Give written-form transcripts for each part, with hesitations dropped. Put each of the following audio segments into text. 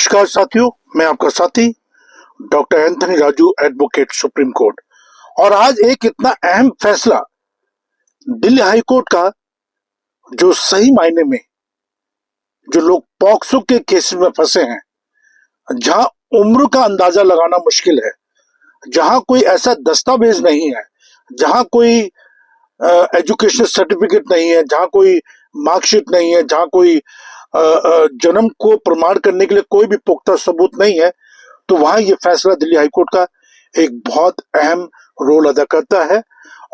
नमस्कार साथियों, मैं आपका साथी doctor Anthony Raju, advocate supreme court. और आज एक इतना अहम फैसला दिल्ली हाई कोर्ट का, जो सही मायने में जो लोग पॉक्सो के केस में फंसे हैं, जहां उम्र का अंदाजा लगाना मुश्किल है, जहां कोई ऐसा दस्तावेज नहीं है, जहां कोई एजुकेशन सर्टिफिकेट नहीं है, जहां कोई मार्कशीट नहीं है, जहां कोई जन्म को प्रमाण करने के लिए कोई भी पुख्ता सबूत नहीं है, तो वहां ये फैसला दिल्ली हाईकोर्ट का एक बहुत अहम रोल अदा करता है।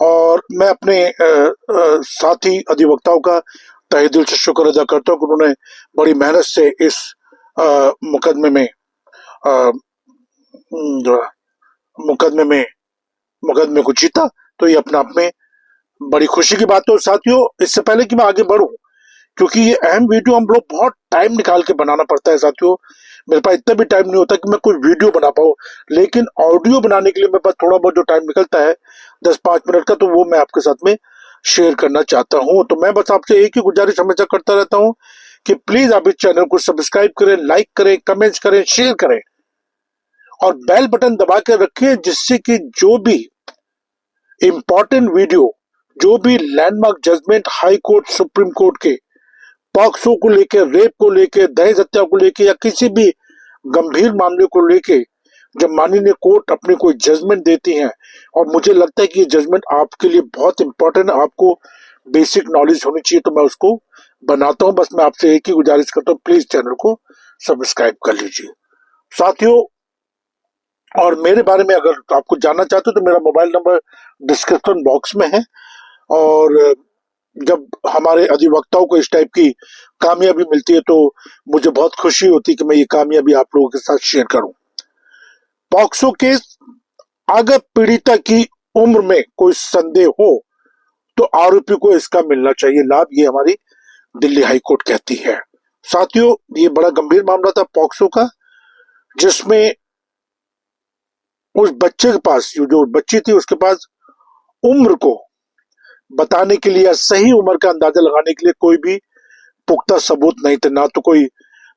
और मैं अपने साथी अधिवक्ताओं का तहे दिल से शुक्र अदा करता हूं कि उन्होंने बड़ी मेहनत से इस मुकदमे में मुकदमे को जीता। तो ये अपने आप में बड़ी खुशी की बात है। साथियों, इससे पहले कि मैं आगे बढ़ूं, क्योंकि ये अहम वीडियो हम लोग बहुत टाइम निकाल के बनाना पड़ता है साथियों, मेरे पास इतना भी टाइम नहीं होता कि मैं कोई वीडियो बना पाऊं, लेकिन ऑडियो बनाने के लिए मेरे पास थोड़ा बहुत जो टाइम निकलता है 10-5 मिनट का, तो वो मैं आपके साथ में शेयर करना चाहता हूं। तो मैं बस आपसे एक ही गुजारिश हमेशा करता रहता हूं कि प्लीज आप इस चैनल को सब्सक्राइब करें, लाइक करें, कमेंट्स करें, शेयर करें और बेल बटन दबा के रखिए, जिससे कि जो भी इंपॉर्टेंट वीडियो, जो भी landmark judgement high court, supreme court के पॉक्सो को लेके, रेप को लेके, दहेज हत्या को लेके या किसी भी गंभीर मामले को लेके जब माननीय कोर्ट अपनी कोई जजमेंट देती है, और मुझे लगता है कि ये जजमेंट आपके लिए बहुत इंपॉर्टेंट है, आपको बेसिक नॉलेज होनी चाहिए, तो मैं उसको बनाता हूं। बस मैं आपसे एक ही गुजारिश करता हूं, प्लीज चैनल को सब्सक्राइब कर लीजिए साथियों। और मेरे बारे में अगर आपको जानना चाहते हो तो मेरा मोबाइल नंबर डिस्क्रिप्शन बॉक्स में है। और जब हमारे अधिवक्ताओं को इस टाइप की कामयाबी मिलती है तो मुझे बहुत खुशी होती है कि मैं ये कामयाबी आप लोगों के साथ शेयर करूं। पॉक्सो केस, अगर पीड़िता की उम्र में कोई संदेह हो तो आरोपी को इसका मिलना चाहिए लाभ, ये हमारी दिल्ली हाई कोर्ट कहती है। साथियों, ये बड़ा गंभीर मामला था पॉक्सो का, जिसमें उस बच्चे के पास, जो बच्ची थी, उसके पास उम्र को बताने के लिए, सही उम्र का अंदाजा लगाने के लिए कोई भी पुख्ता सबूत नहीं थे। ना तो कोई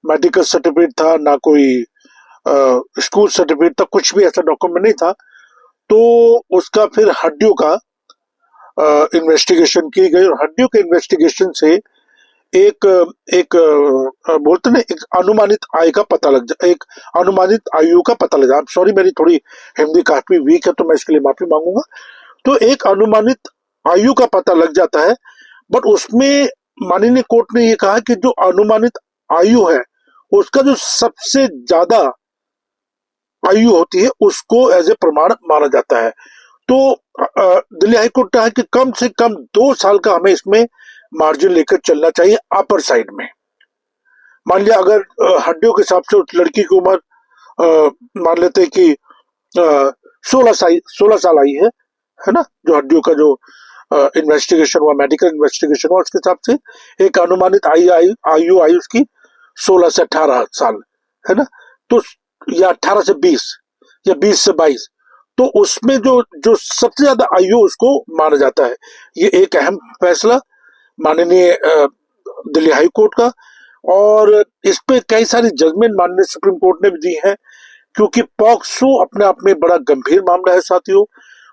मेडिकल सर्टिफिकेट था, ना कोई स्कूल सर्टिफिकेट था, कुछ भी ऐसा डॉक्यूमेंट नहीं था। तो उसका फिर हड्डियों का इन्वेस्टिगेशन की गई, और हड्डियों के इन्वेस्टिगेशन से एक एक बोलते ना, एक अनुमानित आय का पता लग जाए, एक अनुमानित आयु का पता लग जाए। सॉरी, मेरी थोड़ी हिंदी काफी वीक है तो मैं इसके लिए माफी मांगूंगा। तो एक अनुमानित आयु का पता लग जाता है, बट उसमें माननीय कोर्ट ने ये कहा कि जो अनुमानित आयु है, उसका जो सबसे ज्यादा आयु होती है उसको एज ए प्रमाण माना जाता है। तो दिल्ली हाईकोर्ट ने कहा कि कम से कम 2 साल का हमें इसमें मार्जिन लेकर चलना चाहिए अपर साइड में। मान लिया अगर हड्डियों के हिसाब से उस लड़की की उम्र मान लेते हैं कि 16 साल आई है ना, जो हड्डियों का जो इन्वेस्टिगेशन हुआ, मेडिकल इन्वेस्टिगेशन हुआ, उसके हिसाब से एक अनुमानित आयु आई उसकी 16 से 18 साल, है ना। तो या 18 से 20 या 20 से 22, तो उसमें जो जो सबसे ज्यादा आयु उसको माना जाता है। ये एक अहम फैसला माननीय दिल्ली हाई कोर्ट का, और इस पे कई सारी जजमेंट माननीय सुप्रीम कोर्ट ने भी दी है, क्योंकि पॉक्सो अपने आप में बड़ा गंभीर मामला है साथियों।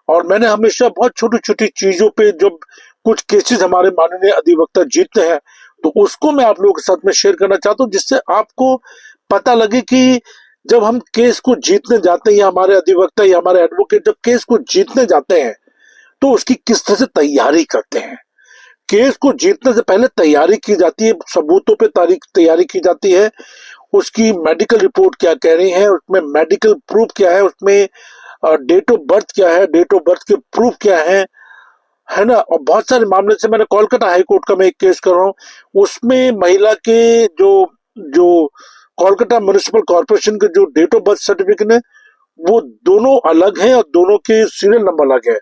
और मैंने हमेशा बहुत छोटी छोटी चीजों पे, जब कुछ केसेस हमारे माननीय अधिवक्ता जीतते हैं, तो उसको मैं आप लोगों के साथ में शेयर करना चाहता हूँ, जिससे आपको पता लगे कि जब हम केस को जीतने जाते हैं, या हमारे अधिवक्ता या हमारे एडवोकेट जब केस को जीतने जाते हैं, तो उसकी किस तरह से तैयारी करते हैं। केस को जीतने से पहले तैयारी की जाती है, सबूतों पे तैयारी की जाती है, उसकी मेडिकल रिपोर्ट क्या कह रही है, उसमें मेडिकल प्रूफ क्या है, उसमें डेट ऑफ बर्थ क्या है, डेट ऑफ बर्थ के प्रूफ क्या है ना। और बहुत सारे मामले से, मैंने कोलकाता हाई कोर्ट का मैं एक केस कर रहा हूँ, उसमें महिला के जो जो कोलकाता म्युनिसिपल कॉर्पोरेशन के जो डेट ऑफ बर्थ सर्टिफिकेट है, वो दोनों अलग हैं और दोनों के सीरियल नंबर अलग है,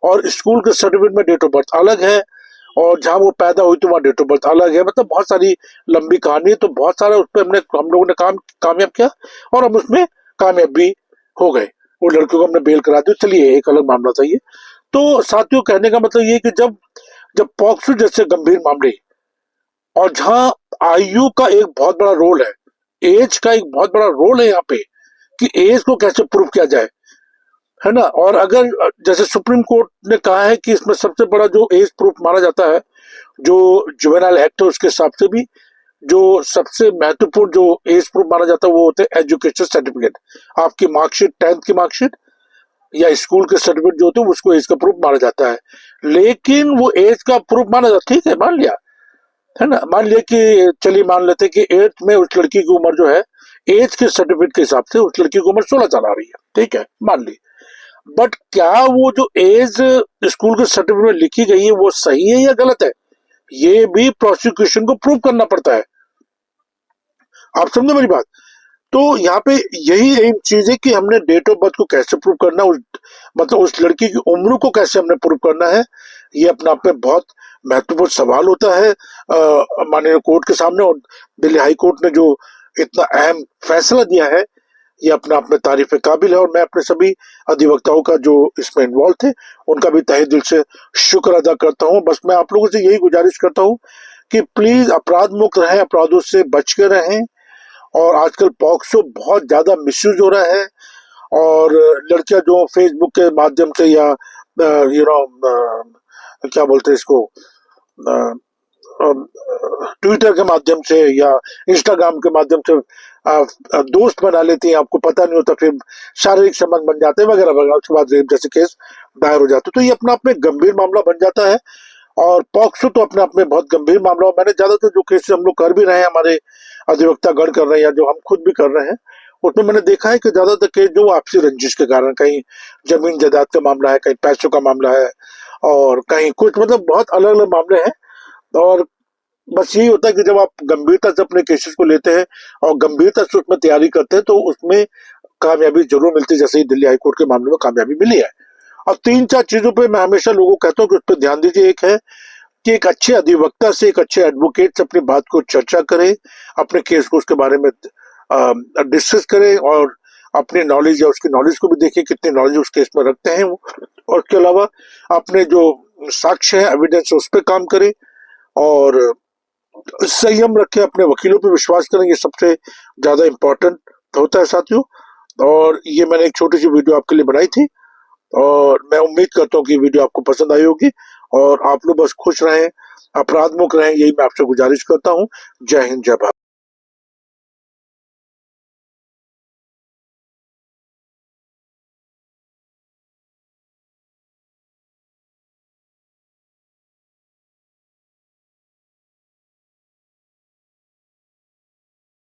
और स्कूल के सर्टिफिकेट में डेट ऑफ बर्थ अलग है, और जहां वो पैदा हुई तो वहां डेट ऑफ बर्थ अलग है। मतलब बहुत सारी लंबी कहानी है। तो बहुत सारा उस पर हम लोगों ने कामयाब किया, और हम उसमें कामयाब भी हो गए। वो लड़कियों को हमने बेल करा दी। चलिए, एक अलग मामला था ये। तो साथियों, कहने का मतलब ये कि जब जब पॉक्सो जैसे गंभीर मामले, और जहां आयु का एक बहुत बड़ा रोल है, एज का एक बहुत बड़ा रोल है यहाँ पे कि एज को कैसे प्रूव किया जाए, है ना। और अगर जैसे सुप्रीम कोर्ट ने कहा है कि इसमें सबसे बड़ा जो एज प्रूफ माना जाता है, जो जुवेनाइल एक्ट है उसके हिसाब से भी जो सबसे महत्वपूर्ण जो एज प्रूफ माना जाता है वो होते हैं एजुकेशन सर्टिफिकेट, आपकी मार्कशीट, 10th की मार्कशीट या स्कूल के सर्टिफिकेट जो होते हैं उसको एज का प्रूफ माना जाता है। लेकिन वो एज का प्रूफ माना जाता, ठीक है मान लिया, है ना, मान लिया कि चलिए मान लेते कि 8th में उस लड़की की उम्र जो है एज के सर्टिफिकेट के हिसाब से उस लड़की की उम्र 16 साल आ रही है, ठीक है मान ली। बट क्या वो जो एज स्कूल के सर्टिफिकेट में लिखी गई है वो सही है या गलत है, ये भी प्रोसिक्यूशन को प्रूव करना पड़ता है। आप समझे मेरी बात। तो यहाँ पे यही एक चीज है कि हमने डेट ऑफ बर्थ को कैसे प्रूव करना, मतलब उस लड़की की उम्र को कैसे हमने प्रूव करना है, ये अपने आप में बहुत महत्वपूर्ण सवाल होता है माननीय कोर्ट के सामने। और दिल्ली हाई कोर्ट ने जो इतना अहम फैसला दिया है ये अपने आप में तारीफ काबिल है। और मैं अपने सभी अधिवक्ताओं का जो इसमें इन्वॉल्व थे उनका भी तहे दिल से शुक्र अदा करता हूँ। बस मैं आप लोगों से यही गुजारिश करता हूँ कि प्लीज अपराध मुक्त रहें, अपराधों से बच के रहें। और आजकल पॉक्सो बहुत ज्यादा मिसयूज हो रहा है और लड़कियां जो फेसबुक के माध्यम से या क्या बोलते हैं इसको, ट्विटर के माध्यम से या इंस्टाग्राम के माध्यम से दोस्त बना लेती हैं, आपको पता नहीं होता, फिर शारीरिक संबंध बन जाते हैं वगैरह वगैरह, उसके बाद रेप जैसे केस दायर हो जाते, तो ये अपने आप में गंभीर मामला बन जाता है। और पॉक्सो तो अपने आप में बहुत गंभीर मामला, मैंने ज्यादातर जो केस हम लोग कर भी रहे हैं, हमारे अधिवक्ता गण कर रहे हैं या जो हम खुद भी कर रहे हैं, उसमें मैंने देखा है कि ज्यादातर केस जो आपसी रंजिश के कारण, कहीं जमीन जायदाद का मामला है, कहीं पैसों का मामला है और कहीं कुछ, मतलब बहुत अलग अलग मामले हैं। और बस यही होता है कि जब आप गंभीरता से अपने केसेस को लेते हैं और गंभीरता से उसमें तैयारी करते हैं तो उसमें कामयाबी जरूर मिलती है, जैसे ही दिल्ली हाईकोर्ट के मामले में कामयाबी मिली है। अब 3-4 चीजों पे मैं हमेशा लोगों को कहता हूँ कि उस पर ध्यान दीजिए। एक है कि एक अच्छे अधिवक्ता से, एक अच्छे एडवोकेट से अपनी बात को चर्चा करें, अपने केस को उसके बारे में डिस्कस करें और अपनी नॉलेज या उसकी नॉलेज को भी देखें कितनी नॉलेज उस केस में रखते हैं वो। और उसके अलावा अपने जो साक्ष्य है, एविडेंस, उस पर काम करें और संयम रखें, अपने वकीलों पे विश्वास करें, ये सबसे ज्यादा इम्पोर्टेंट होता है साथियों। और ये मैंने एक छोटी सी वीडियो आपके लिए बनाई थी और मैं उम्मीद करता हूँ कि वीडियो आपको पसंद आई होगी और आप लोग बस खुश रहें, अपराध मुक्त रहें, यही मैं आपसे गुजारिश करता हूँ। जय हिंद, जय भारत।